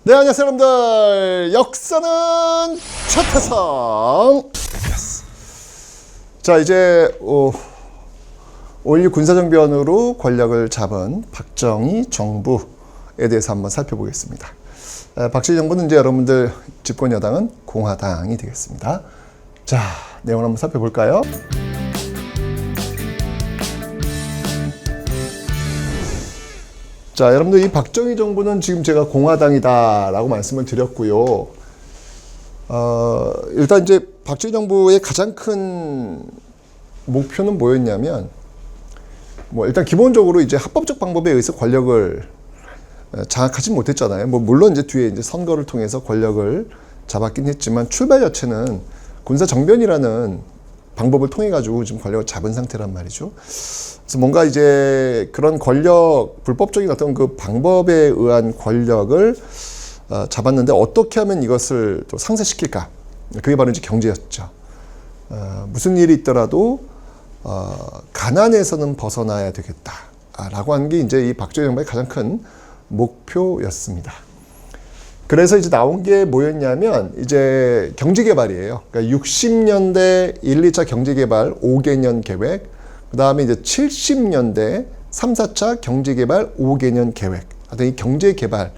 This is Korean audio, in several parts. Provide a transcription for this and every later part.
네, 안녕하세요 여러분들. 역사는 최태성. 자, 이제 5.16 군사정변으로 권력을 잡은 박정희 정부에 대해서 한번 살펴보겠습니다. 박정희 정부는 이제 여러분들 집권 여당은 공화당이 되겠습니다. 자, 내용을 한번 살펴볼까요? 자, 여러분들 이 박정희 정부는 지금 제가 공화당이다라고 말씀을 드렸고요. 일단 이제 박정희 정부의 가장 큰 목표는 뭐였냐면, 일단 기본적으로 이제 합법적 방법에 의해서 권력을 장악하지 못했잖아요. 물론 이제 뒤에 이제 선거를 통해서 권력을 잡았긴 했지만 출발 자체는 군사 정변이라는 방법을 통해 가지고 지금 권력을 잡은 상태란 말이죠. 그래서 뭔가 이제 그런 권력, 불법적인 어떤 그 방법에 의한 권력을 잡았는데 어떻게 하면 이것을 또 상쇄시킬까? 그게 바로 이제 경제였죠. 무슨 일이 있더라도 가난에서는 벗어나야 되겠다라고 하는 게 이제 이 박정희 정부의 가장 큰 목표였습니다. 그래서 이제 나온 게 뭐였냐면 이제 경제개발이에요. 그러니까 60년대 1, 2차 경제개발 5개년 계획, 그 다음에 이제 70년대 3, 4차 경제개발 5개년 계획. 이 경제개발이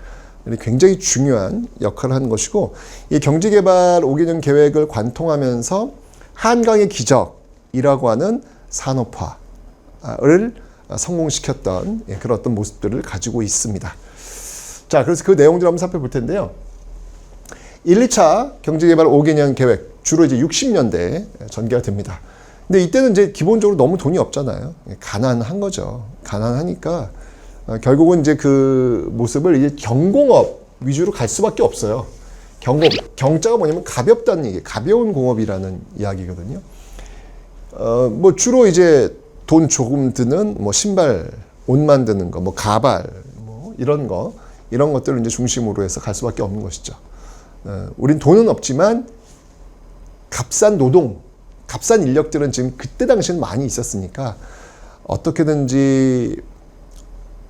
굉장히 중요한 역할을 하는 것이고, 이 경제개발 5개년 계획을 관통하면서 한강의 기적이라고 하는 산업화를 성공시켰던 그런 어떤 모습들을 가지고 있습니다. 자, 그래서 그 내용들을 한번 살펴볼 텐데요. 1, 2차 경제개발 5개년 계획, 주로 이제 60년대에 전개가 됩니다. 근데 이때는 이제 기본적으로 너무 돈이 없잖아요. 가난한 거죠. 가난하니까 결국은 이제 그 모습을 이제 경공업 위주로 갈 수밖에 없어요. 경자가 뭐냐면 가볍다는 얘기, 가벼운 공업이라는 이야기거든요. 주로 이제 돈 조금 드는 신발, 옷 만드는 거, 가발, 이런 것들을 이제 중심으로 해서 갈 수밖에 없는 것이죠. 우린 돈은 없지만 값싼 노동, 값싼 인력들은 지금 그때 당시에는 많이 있었으니까 어떻게든지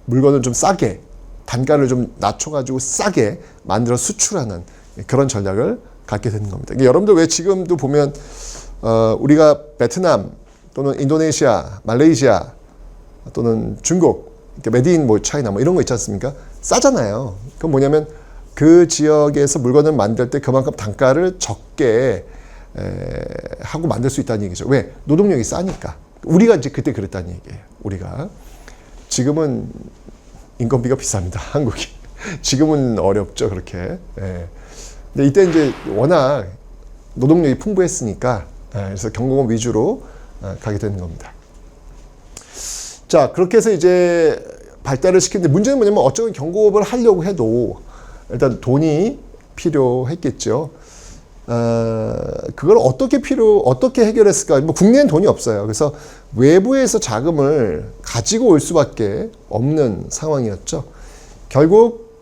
물건을 좀 싸게, 단가를 좀 낮춰가지고 싸게 만들어 수출하는 그런 전략을 갖게 되는 겁니다. 여러분들 왜 지금도 보면 우리가 베트남 또는 인도네시아, 말레이시아 또는 중국, 메디인 차이나 이런 거 있지 않습니까? 싸잖아요. 그건 뭐냐면 그 지역에서 물건을 만들 때 그만큼 단가를 적게 하고 만들 수 있다는 얘기죠. 왜? 노동력이 싸니까. 우리가 이제 그때 그랬다는 얘기예요. 우리가. 지금은 인건비가 비쌉니다. 한국이. 지금은 어렵죠. 그렇게. 근데 이때 이제 워낙 노동력이 풍부했으니까 그래서 경공업 위주로 가게 되는 겁니다. 자, 그렇게 해서 이제 발달을 시키는데 문제는 뭐냐면 어쩌면 경공업을 하려고 해도 일단 돈이 필요했겠죠. 그걸 어떻게 해결했을까? 국내엔 돈이 없어요. 그래서 외부에서 자금을 가지고 올 수밖에 없는 상황이었죠. 결국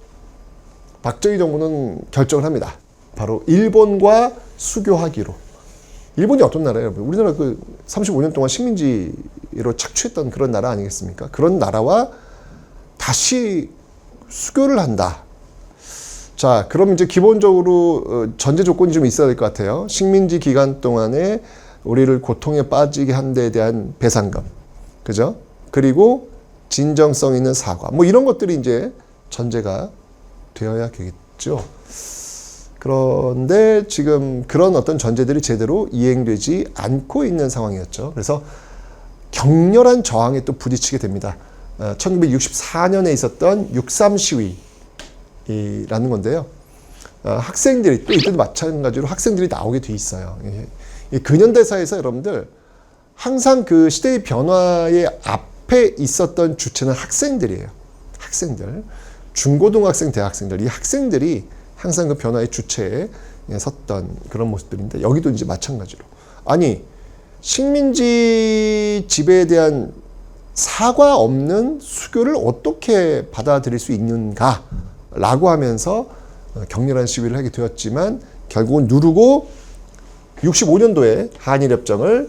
박정희 정부는 결정을 합니다. 바로 일본과 수교하기로. 일본이 어떤 나라예요? 우리나라 35년 동안 식민지로 착취했던 그런 나라 아니겠습니까? 그런 나라와 다시 수교를 한다. 자, 그럼 이제 기본적으로 전제 조건이 좀 있어야 될 것 같아요. 식민지 기간 동안에 우리를 고통에 빠지게 한 데에 대한 배상금, 그죠? 그리고 진정성 있는 사과, 이런 것들이 이제 전제가 되어야 되겠죠. 그런데 지금 그런 어떤 전제들이 제대로 이행되지 않고 있는 상황이었죠. 그래서 격렬한 저항에 또 부딪히게 됩니다. 1964년에 있었던 6.3 시위라는 건데요. 학생들이, 또 이때도 마찬가지로 학생들이 나오게 돼 있어요. 이 근현대사에서 여러분들 항상 그 시대의 변화의 앞에 있었던 주체는 학생들이에요. 학생들. 중고등학생, 대학생들. 이 학생들이 항상 그 변화의 주체에 섰던 그런 모습들인데 여기도 이제 마찬가지로. 아니, 식민지 지배에 대한 사과 없는 수교를 어떻게 받아들일 수 있는가 라고 하면서 격렬한 시위를 하게 되었지만 결국은 누르고 65년도에 한일협정을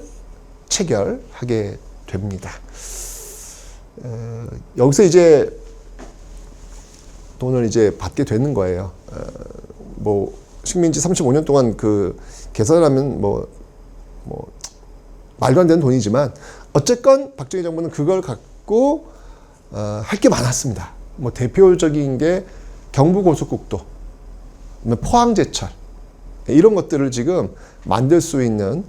체결하게 됩니다. 여기서 이제 돈을 이제 받게 되는 거예요. 뭐 식민지 35년 동안 그 계산하면 뭐 말도 안 되는 돈이지만 어쨌건 박정희 정부는 그걸 갖고 할 게 많았습니다. 뭐 대표적인 게 경부고속국도, 포항제철 이런 것들을 지금 만들 수 있는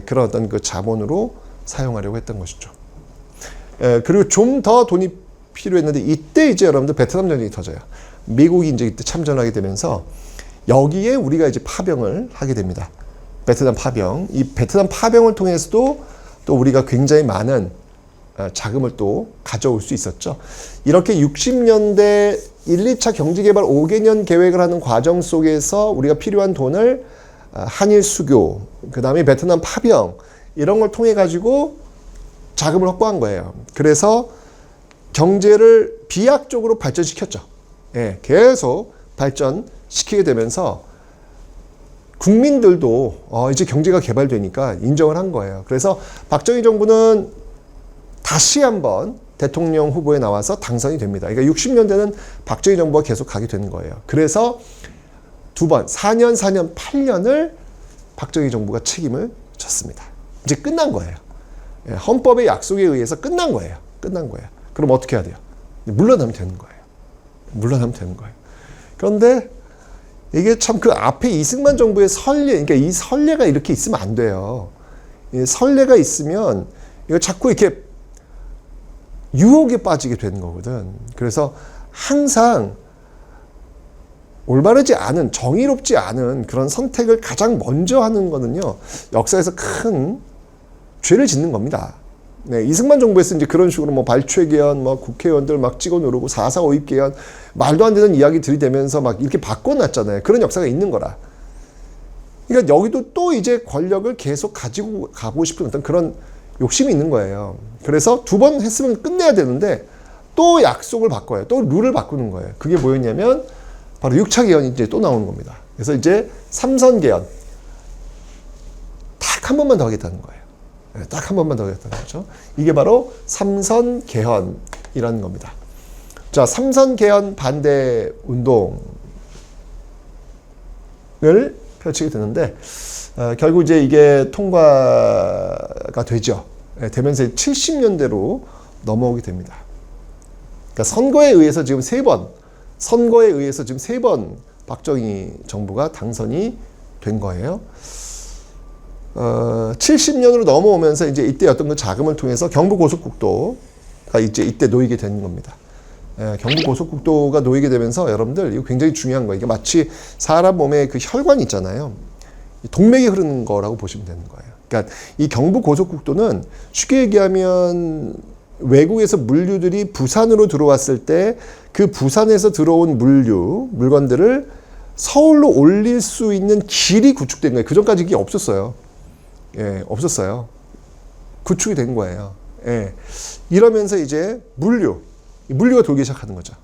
그런 어떤 그 자본으로 사용하려고 했던 것이죠. 그리고 좀 더 돈이 필요했는데 이때 이제 여러분들 베트남 전쟁이 터져요. 미국이 이제 이때 참전하게 되면서 여기에 우리가 이제 파병을 하게 됩니다. 베트남 파병. 이 베트남 파병을 통해서도 또 우리가 굉장히 많은 자금을 또 가져올 수 있었죠. 이렇게 60년대 1, 2차 경제개발 5개년 계획을 하는 과정 속에서 우리가 필요한 돈을 한일 수교, 그 다음에 베트남 파병 이런 걸 통해 가지고 자금을 확보한 거예요. 그래서 경제를 비약적으로 발전시켰죠. 예, 계속 발전시키게 되면서 국민들도 이제 경제가 개발되니까 인정을 한 거예요. 그래서 박정희 정부는 다시 한번 대통령 후보에 나와서 당선이 됩니다. 그러니까 60년대는 박정희 정부가 계속 가게 되는 거예요. 그래서 두 번, 4년, 4년, 8년을 박정희 정부가 책임을 졌습니다. 이제 끝난 거예요. 헌법의 약속에 의해서 끝난 거예요. 끝난 거예요. 그럼 어떻게 해야 돼요? 물러나면 되는 거예요. 물러나면 되는 거예요. 그런데 이게 참 그 앞에 이승만 정부의 선례, 그러니까 이 선례가 이렇게 있으면 안 돼요. 이 선례가 있으면 이거 자꾸 이렇게 유혹에 빠지게 되는 거거든. 그래서 항상 올바르지 않은, 정의롭지 않은 그런 선택을 가장 먼저 하는 거는요, 역사에서 큰 죄를 짓는 겁니다. 네, 이승만 정부에서 이제 그런 식으로 뭐 발췌개헌, 뭐 국회의원들 막 찍어 누르고 4.4 오입개헌, 말도 안 되는 이야기 들이대면서 막 이렇게 바꿔놨잖아요. 그런 역사가 있는 거라. 그러니까 여기도 또 이제 권력을 계속 가지고 가고 싶은 어떤 그런 욕심이 있는 거예요. 그래서 두 번 했으면 끝내야 되는데 또 약속을 바꿔요. 또 룰을 바꾸는 거예요. 그게 뭐였냐면 바로 6차 개헌이 이제 또 나오는 겁니다. 그래서 이제 3선 개헌 딱 한 번만 더 하겠다는 거예요. 딱 한 번만 더 하겠다는 거죠. 이게 바로 3선 개헌이라는 겁니다. 자, 3선 개헌 반대 운동을 펼치게 되는데 결국 이제 이게 통과가 되죠. 되면서 70년대로 넘어오게 됩니다. 그러니까 선거에 의해서 지금 세 번 박정희 정부가 당선이 된 거예요. 70년으로 넘어오면서 이제 이때 어떤 그 자금을 통해서 경부고속국도가 이제 이때 놓이게 되는 겁니다. 경부고속국도가 놓이게 되면서 여러분들 이거 굉장히 중요한 거예요. 이게 마치 사람 몸에 그 혈관이 있잖아요. 동맥이 흐르는 거라고 보시면 되는 거예요. 그러니까 이 경부고속국도는 쉽게 얘기하면 외국에서 물류들이 부산으로 들어왔을 때 그 부산에서 들어온 물건들을 서울로 올릴 수 있는 길이 구축된 거예요. 그 전까지 이게 없었어요. 예, 없었어요. 구축이 된 거예요. 예. 이러면서 이제 물류가 돌기 시작하는 거죠.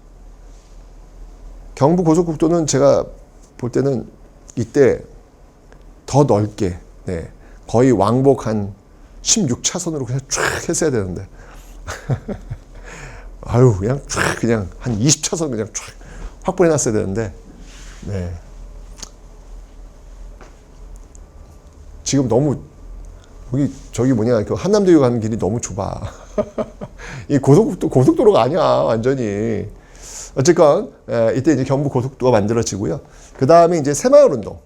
경부고속국도는 제가 볼 때는 이때 더 넓게, 네, 거의 왕복 한 16차선으로 그냥 쫙 했어야 되는데. 아유, 그냥 한 20차선 그냥 쫙 확보해 놨어야 되는데, 네. 지금 너무, 저기 그 한남대교 가는 길이 너무 좁아. 이 고속도로가 아니야, 완전히. 어쨌건, 이때 이제 경부고속도로가 만들어지고요. 그 다음에 이제 새마을운동.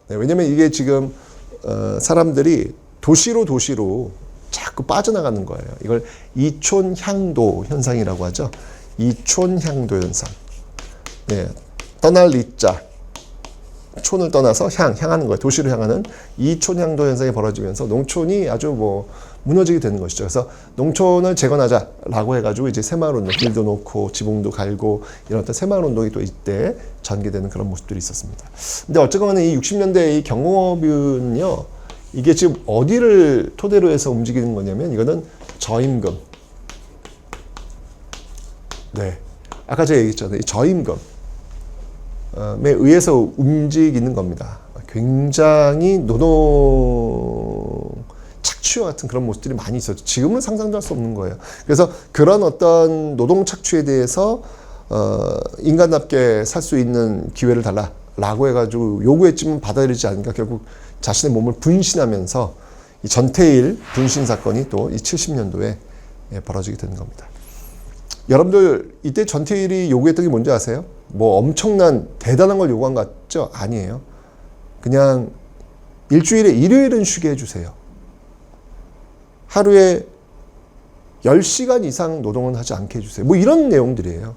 네, 왜냐면 이게 지금, 사람들이 도시로 자꾸 빠져나가는 거예요. 이걸 이촌향도 현상이라고 하죠. 이촌향도 현상. 네, 떠날 리자. 촌을 떠나서 향하는 거예요. 도시로 향하는 이촌향도 현상이 벌어지면서 농촌이 아주 무너지게 되는 것이죠. 그래서 농촌을 재건하자라고 해가지고 이제 새마을운동, 길도 놓고 지붕도 갈고 이런 어떤 새마을운동이 또 이때 전개되는 그런 모습들이 있었습니다. 근데 어쨌거나 이 60년대 이 경공업은요, 이게 지금 어디를 토대로 해서 움직이는 거냐면 이거는 저임금. 네. 아까 제가 얘기했잖아요. 이 저임금에 의해서 움직이는 겁니다. 굉장히 노동 착취와 같은 그런 모습들이 많이 있었죠. 지금은 상상도 할 수 없는 거예요. 그래서 그런 어떤 노동 착취에 대해서 인간답게 살 수 있는 기회를 달라라고 해가지고 요구했지만 받아들이지 않으니까 결국 자신의 몸을 분신하면서 이 전태일 분신 사건이 또 이 70년도에 벌어지게 되는 겁니다. 여러분들 이때 전태일이 요구했던 게 뭔지 아세요? 뭐 엄청난 대단한 걸 요구한 것 같죠? 아니에요. 그냥 일주일에 일요일은 쉬게 해주세요. 하루에 10시간 이상 노동은 하지 않게 해주세요. 뭐 이런 내용들이에요.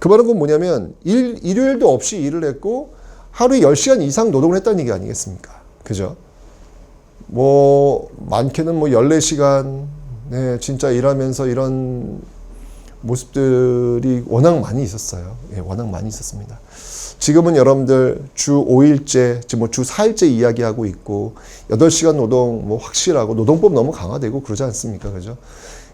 그 말은 건 뭐냐면 일요일도 없이 일을 했고 하루에 10시간 이상 노동을 했다는 얘기 아니겠습니까? 그죠? 뭐 많게는 뭐 14시간 네, 진짜 일하면서 이런 모습들이 워낙 많이 있었어요. 예, 워낙 많이 있었습니다. 지금은 여러분들 주 5일째, 지금 뭐 주 4일째 이야기하고 있고 8시간 노동 뭐 확실하고 노동법 너무 강화되고 그러지 않습니까? 그죠?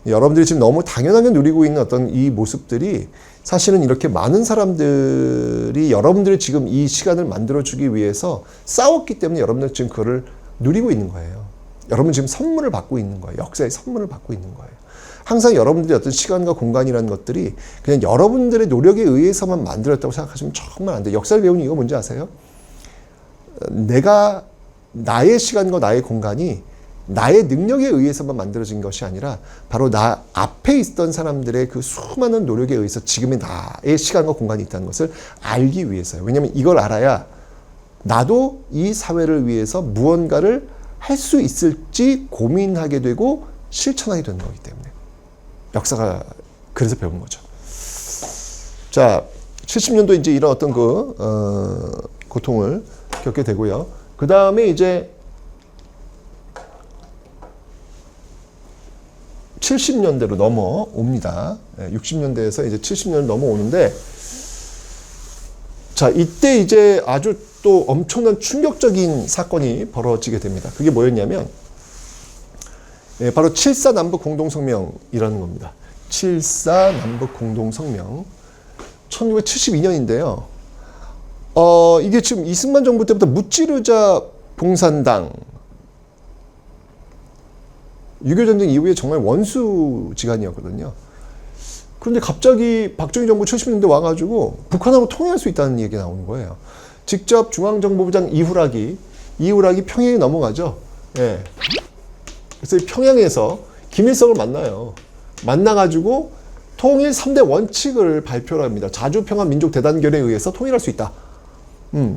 여러분들이 지금 너무 당연하게 누리고 있는 어떤 이 모습들이 사실은 이렇게 많은 사람들이 여러분들이 지금 이 시간을 만들어주기 위해서 싸웠기 때문에 여러분들 지금 그거를 누리고 있는 거예요. 여러분 지금 선물을 받고 있는 거예요. 역사의 선물을 받고 있는 거예요. 항상 여러분들의 어떤 시간과 공간이라는 것들이 그냥 여러분들의 노력에 의해서만 만들었다고 생각하시면 정말 안 돼요. 역사를 배우는 이유가 뭔지 아세요? 나의 시간과 나의 공간이 나의 능력에 의해서만 만들어진 것이 아니라 바로 나 앞에 있던 사람들의 그 수많은 노력에 의해서 지금의 나의 시간과 공간이 있다는 것을 알기 위해서요. 왜냐하면 이걸 알아야 나도 이 사회를 위해서 무언가를 할 수 있을지 고민하게 되고 실천하게 되는 거기 때문에 역사가 그래서 배운 거죠. 자, 70년도 이제 이런 어떤 고통을 겪게 되고요. 그 다음에 이제 70년대로 넘어옵니다. 60년대에서 이제 70년을 넘어오는데, 자, 이때 이제 아주 또 엄청난 충격적인 사건이 벌어지게 됩니다. 그게 뭐였냐면, 바로 7.4 남북 공동성명이라는 겁니다. 7.4 남북 공동성명. 1972년인데요. 이게 지금 이승만 정부 때부터 무찌르자 봉산당, 6.25전쟁 이후에 정말 원수지간이었거든요. 그런데 갑자기 박정희 정부 70년대 와가지고 북한하고 통일할 수 있다는 얘기가 나오는 거예요. 직접 중앙정보부장 이후락이 평양에 넘어가죠. 예. 그래서 평양에서 김일성을 만나요. 만나가지고 통일 3대 원칙을 발표를 합니다. 자주평화 민족 대단결에 의해서 통일할 수 있다.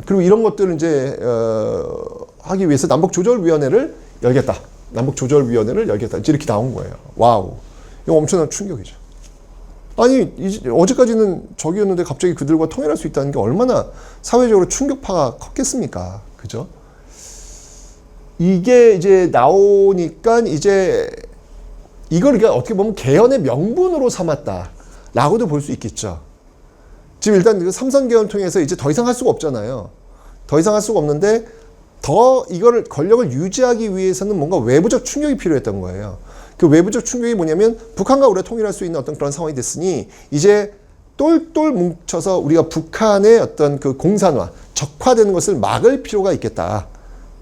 그리고 이런 것들을 이제 하기 위해서 남북조절위원회를 열겠다. 남북조절위원회를 열겠다. 이렇게 나온 거예요. 와우. 이거 엄청난 충격이죠. 아니, 어제까지는 적이었는데 갑자기 그들과 통일할 수 있다는 게 얼마나 사회적으로 충격파가 컸겠습니까? 그죠? 이게 이제 나오니까 이제 이걸 우리가 어떻게 보면 개헌의 명분으로 삼았다라고도 볼 수 있겠죠. 지금 일단 그 삼선개헌을 통해서 이제 더 이상 할 수가 없잖아요. 더 이상 할 수가 없는데 더 이거를 권력을 유지하기 위해서는 뭔가 외부적 충격이 필요했던 거예요. 그 외부적 충격이 뭐냐면 북한과 우리가 통일할 수 있는 어떤 그런 상황이 됐으니 이제 똘똘 뭉쳐서 우리가 북한의 어떤 그 공산화, 적화되는 것을 막을 필요가 있겠다.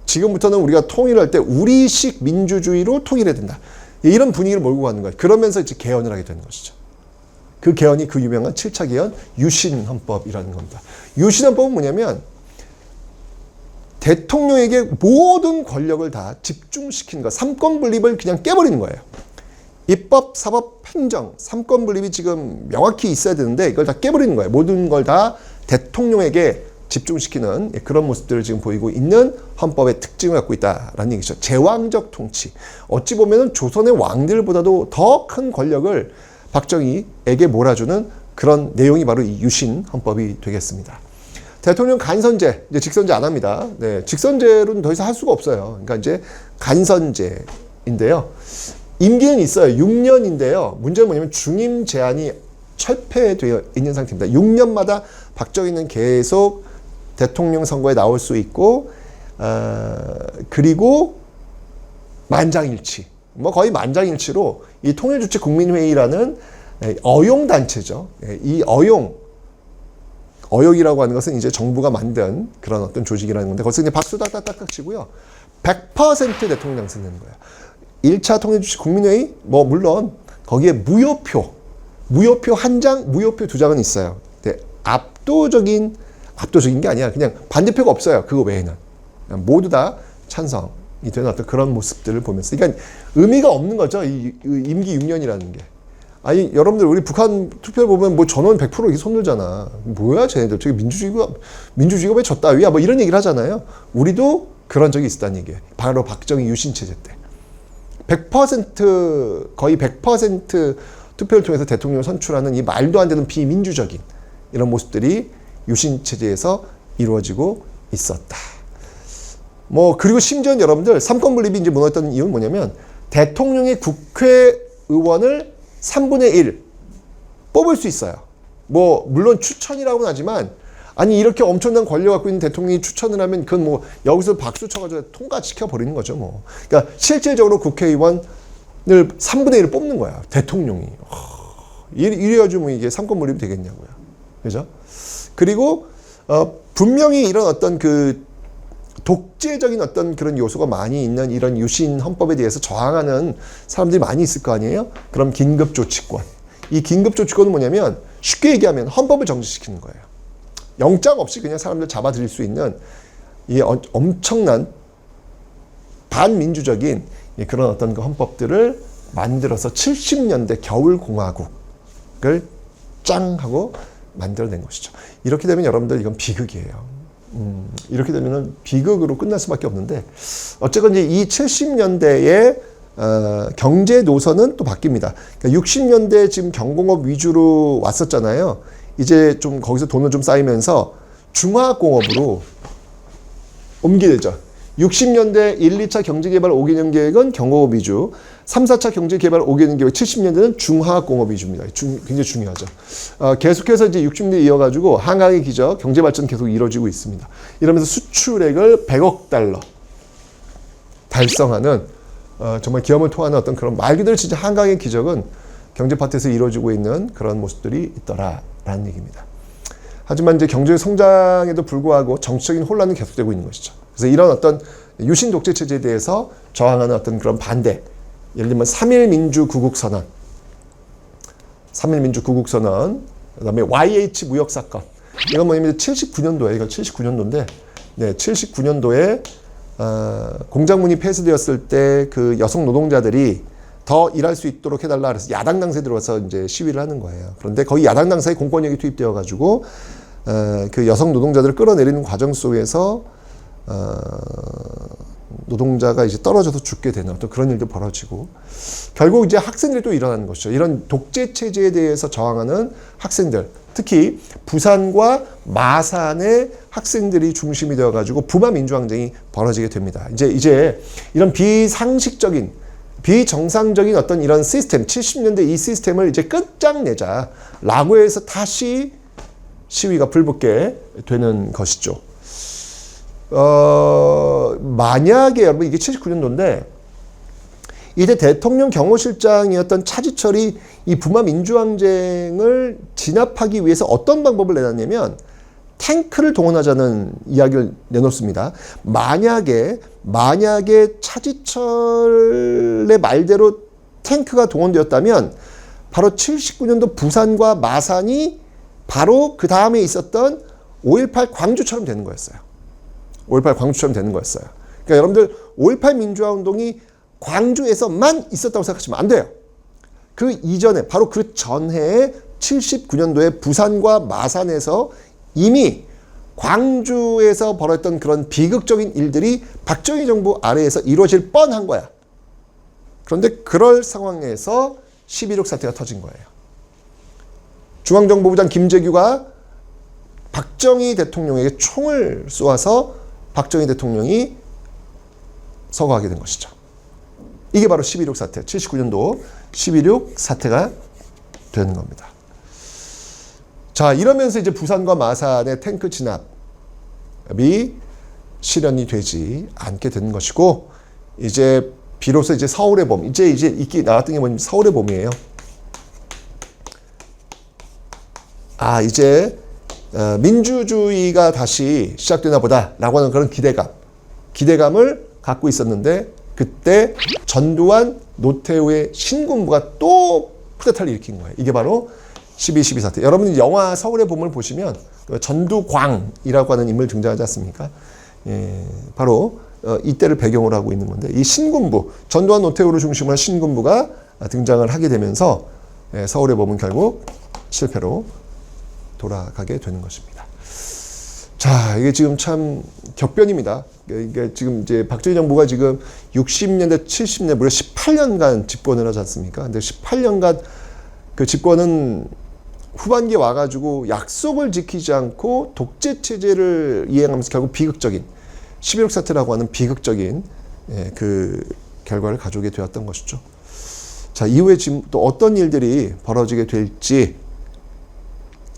지금부터는 우리가 통일할 때 우리식 민주주의로 통일해야 된다. 이런 분위기를 몰고 가는 거예요. 그러면서 이제 개헌을 하게 되는 것이죠. 그 개헌이 그 유명한 7차 개헌 유신헌법이라는 겁니다. 유신헌법은 뭐냐면 대통령에게 모든 권력을 다 집중시키는 것, 삼권 분립을 그냥 깨버리는 거예요. 입법, 사법, 행정, 삼권 분립이 지금 명확히 있어야 되는데 이걸 다 깨버리는 거예요. 모든 걸 다 대통령에게 집중시키는 그런 모습들을 지금 보이고 있는 헌법의 특징을 갖고 있다라는 얘기죠. 제왕적 통치. 어찌 보면은 조선의 왕들보다도 더 큰 권력을 박정희에게 몰아주는 그런 내용이 바로 이 유신 헌법이 되겠습니다. 대통령 간선제, 이제 직선제 안 합니다. 네, 직선제로는 더 이상 할 수가 없어요. 그러니까 이제 간선제인데요. 임기는 있어요. 6년인데요. 문제는 뭐냐면 중임 제한이 철폐되어 있는 상태입니다. 6년마다 박정희는 계속 대통령 선거에 나올 수 있고, 그리고 만장일치, 뭐 거의 만장일치로 이 통일주체국민회의라는 어용단체죠. 이 어용이라고 하는 것은 이제 정부가 만든 그런 어떤 조직이라는 건데, 거기서 그냥 박수 딱딱딱딱 치고요. 100% 대통령 당선되는 거예요. 1차 통일주체국민회의, 뭐, 물론, 거기에 무효표, 무효표 한 장, 무효표 두 장은 있어요. 근데 압도적인 게 아니야. 그냥 반대표가 없어요. 그거 외에는. 모두 다 찬성이 되는 어떤 그런 모습들을 보면서. 그러니까 의미가 없는 거죠. 이 임기 6년이라는 게. 아니, 여러분들, 우리 북한 투표를 보면 뭐 전원 100% 이렇게 손들잖아. 뭐야, 쟤네들. 저기 민주주의가 왜 졌다위야? 뭐 이런 얘기를 하잖아요. 우리도 그런 적이 있었다는 얘기예요. 바로 박정희 유신체제 때. 100%, 거의 100% 투표를 통해서 대통령을 선출하는 이 말도 안 되는 비민주적인 이런 모습들이 유신체제에서 이루어지고 있었다. 뭐, 그리고 심지어 여러분들, 삼권 분립이 이제 무너졌던 이유는 뭐냐면, 대통령의 국회의원을 3분의 1 뽑을 수 있어요. 뭐, 물론 추천이라고는 하지만, 아니, 이렇게 엄청난 권력 갖고 있는 대통령이 추천을 하면, 그건 뭐, 여기서 박수 쳐가지고 통과시켜버리는 거죠, 뭐. 그러니까, 실질적으로 국회의원을 3분의 1을 뽑는 거야, 대통령이. 이래가지고 뭐 이게 삼권 분립이 되겠냐고요. 그죠? 그리고, 분명히 이런 어떤 그, 독재적인 어떤 그런 요소가 많이 있는 이런 유신 헌법에 대해서 저항하는 사람들이 많이 있을 거 아니에요? 그럼 긴급조치권. 이 긴급조치권은 뭐냐면 쉽게 얘기하면 헌법을 정지시키는 거예요. 영장 없이 그냥 사람들 잡아들일 수 있는 이 엄청난 반민주적인 그런 어떤 그 헌법들을 만들어서 70년대 겨울공화국을 짱 하고 만들어낸 것이죠. 이렇게 되면 여러분들 이건 비극이에요. 이렇게 되면은 비극으로 끝날 수밖에 없는데, 어쨌건 이제 이 70년대의 경제 노선은 또 바뀝니다. 그러니까 60년대 지금 경공업 위주로 왔었잖아요. 이제 좀 거기서 돈을 좀 쌓이면서 중화공업으로 옮기죠. 60년대 1, 2차 경제개발 5개년 계획은 경공업 위주, 3, 4차 경제개발 5개년 계획 70년대는 중화공업 위주입니다. 굉장히 중요하죠. 계속해서 이제 60년대 이어가지고 한강의 기적, 경제발전 계속 이루어지고 있습니다. 이러면서 수출액을 100억 달러 달성하는 정말 기염을 토하는 어떤 그런 말 그대로 진짜 한강의 기적은 경제 파트에서 이루어지고 있는 그런 모습들이 있더라라는 얘기입니다. 하지만 이제 경제 성장에도 불구하고 정치적인 혼란은 계속되고 있는 것이죠. 그래서 이런 어떤 유신 독재 체제에 대해서 저항하는 어떤 그런 반대, 예를 들면 3.1 민주 구국 선언, 3.1 민주 구국 선언, 그다음에 YH 무역 사건. 이건 뭐냐면 79년도에, 이거 79년도인데, 네, 79년도에 공장문이 폐쇄되었을 때 그 여성 노동자들이 더 일할 수 있도록 해달라 그래서 야당 당사에 들어와서 이제 시위를 하는 거예요. 그런데 거의 야당 당사에 공권력이 투입되어 가지고 그 여성 노동자들을 끌어내리는 과정 속에서 노동자가 이제 떨어져서 죽게 되는 어떤 그런 일도 벌어지고, 결국 이제 학생들이 또 일어나는 것이죠. 이런 독재 체제에 대해서 저항하는 학생들, 특히 부산과 마산의 학생들이 중심이 되어 가지고 부마 민주항쟁이 벌어지게 됩니다. 이제 이런 비상식적인, 비정상적인 어떤 이런 시스템, 70년대 이 시스템을 이제 끝장내자라고 해서 다시 시위가 불붙게 되는 것이죠. 만약에 여러분 이게 79년도인데 이때 대통령 경호실장이었던 차지철이 이 부마 민주항쟁을 진압하기 위해서 어떤 방법을 내놨냐면 탱크를 동원하자는 이야기를 내놓습니다. 만약에 차지철의 말대로 탱크가 동원되었다면 바로 79년도 부산과 마산이 바로 그 다음에 있었던 5.18 광주처럼 되는 거였어요. 5.18 광주처럼 되는 거였어요. 그러니까 여러분들 5.18 민주화운동이 광주에서만 있었다고 생각하시면 안 돼요. 그 이전에, 바로 그 전해에 79년도에 부산과 마산에서 이미 광주에서 벌어졌던 그런 비극적인 일들이 박정희 정부 아래에서 이루어질 뻔한 거야. 그런데 그럴 상황에서 11.6 사태가 터진 거예요. 중앙정보부장 김재규가 박정희 대통령에게 총을 쏘아서 박정희 대통령이 서거하게 된 것이죠. 이게 바로 11.6 사태, 79년도 11.6 사태가 되는 겁니다. 자, 이러면서 이제 부산과 마산의 탱크 진압이 실현이 되지 않게 되는 것이고, 이제 비로소 이제 서울의 봄, 이제 이게 나왔던 게 뭐냐면 서울의 봄이에요. 이제 민주주의가 다시 시작되나 보다라고 하는 그런 기대감을 갖고 있었는데, 그때 전두환, 노태우의 신군부가 또 쿠데타를 일으킨 거예요. 이게 바로 12.12 사태. 여러분 영화 서울의 봄을 보시면 전두광이라고 하는 인물 등장하지 않습니까? 예, 바로 이때를 배경으로 하고 있는 건데 이 신군부, 전두환 노태우를 중심으로 한 신군부가 등장을 하게 되면서 서울의 봄은 결국 실패로 돌아가게 되는 것입니다. 자, 이게 지금 참 격변입니다. 이게 지금 이제 박정희 정부가 지금 60년대, 70년대 무려 18년간 집권을 하지 않습니까? 근데 18년간 그 집권은 후반기에 와가지고 약속을 지키지 않고 독재 체제를 이행하면서 결국 비극적인 11.6 사태라고 하는 비극적인 그 결과를 가져오게 되었던 것이죠. 자, 이후에 지금 또 어떤 일들이 벌어지게 될지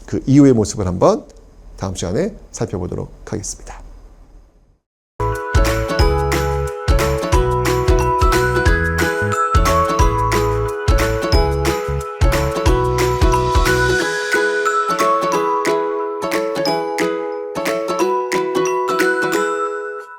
그 이후의 모습을 한번 다음 시간에 살펴보도록 하겠습니다.